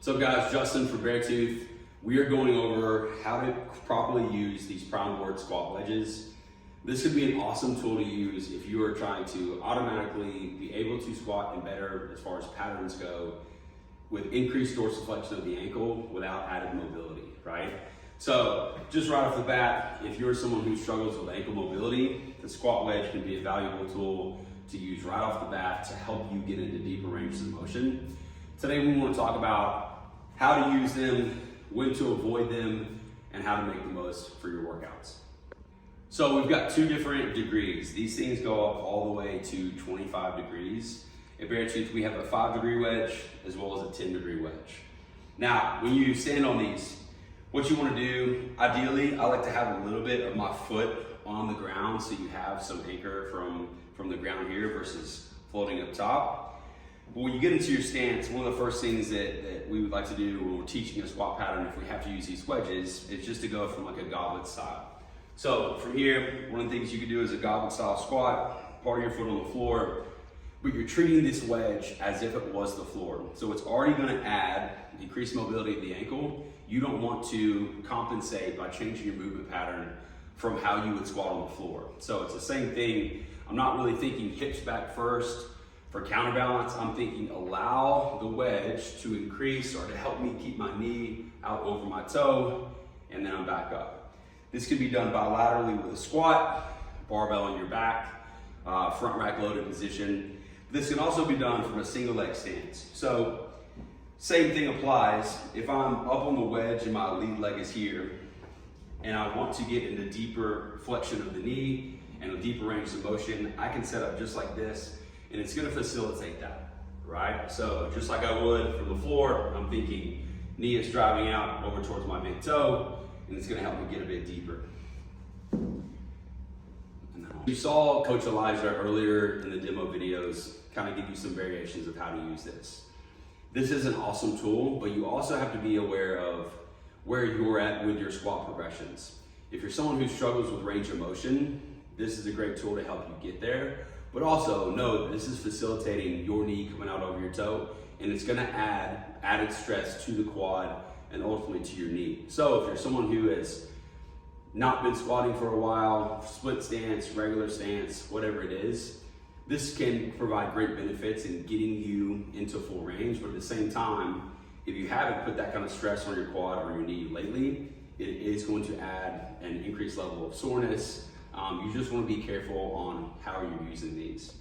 So guys, Justin from Beartooth. We are going over how to properly use these prime board squat wedges. This could be an awesome tool to use if you are trying to automatically be able to squat and better as far as patterns go with increased dorsal flexion of the ankle without added mobility, right? So just right off the bat, if you're someone who struggles with ankle mobility, the squat wedge can be a valuable tool to use right off the bat to help you get into deeper ranges of motion. Today we want to talk about how to use them, when to avoid them, and how to make the most for your workouts. So we've got two different degrees. These things go up all the way to 25 degrees. At Beartooth, we have a 5-degree wedge as well as a 10-degree wedge. Now, when you stand on these, what you want to do, ideally, I like to have a little bit of my foot on the ground so you have some anchor from the ground here versus floating up top. But when you get into your stance, one of the first things that we would like to do when we're teaching a squat pattern, if we have to use these wedges, is just to go from like a goblet style. So from here, one of the things you can do is a goblet style squat, part of your foot on the floor, but you're treating this wedge as if it was the floor. So it's already gonna add increased mobility of the ankle. You don't want to compensate by changing your movement pattern from how you would squat on the floor. So it's the same thing. I'm not really thinking hips back first. For counterbalance, I'm thinking allow the wedge to increase or to help me keep my knee out over my toe, and then I'm back up. This can be done bilaterally with a squat, barbell on your back, front rack loaded position. This can also be done from a single leg stance. So same thing applies. If I'm up on the wedge and my lead leg is here, and I want to get into deeper flexion of the knee and a deeper range of motion, I can set up just like this, and it's gonna facilitate that, right? So just like I would from the floor, I'm thinking knee is driving out over towards my big toe, and it's gonna help me get a bit deeper. You saw Coach Elijah earlier in the demo videos kind of give you some variations of how to use this. This is an awesome tool, but you also have to be aware of where you're at with your squat progressions. If you're someone who struggles with range of motion, this is a great tool to help you get there. But also know that this is facilitating your knee coming out over your toe, and it's gonna add added stress to the quad and ultimately to your knee. So if you're someone who has not been squatting for a while, split stance, regular stance, whatever it is, this can provide great benefits in getting you into full range, but at the same time, if you haven't put that kind of stress on your quad or your knee lately, it is going to add an increased level of soreness. You just want to be careful on how you're using these.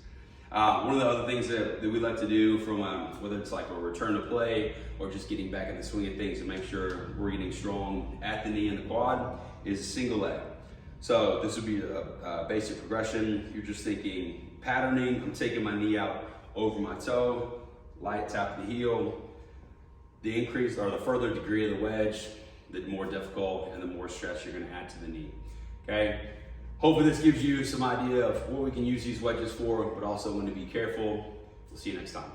One of the other things that we like to do from whether it's like a return to play or just getting back in the swing of things to make sure we're getting strong at the knee and the quad is a single leg. So this would be a basic progression. You're just thinking patterning. I'm taking my knee out over my toe, light tap of the heel. The increase or the further degree of the wedge, the more difficult and the more stress you're going to add to the knee. Okay. Hopefully this gives you some idea of what we can use these wedges for, but also when to be careful. We'll see you next time.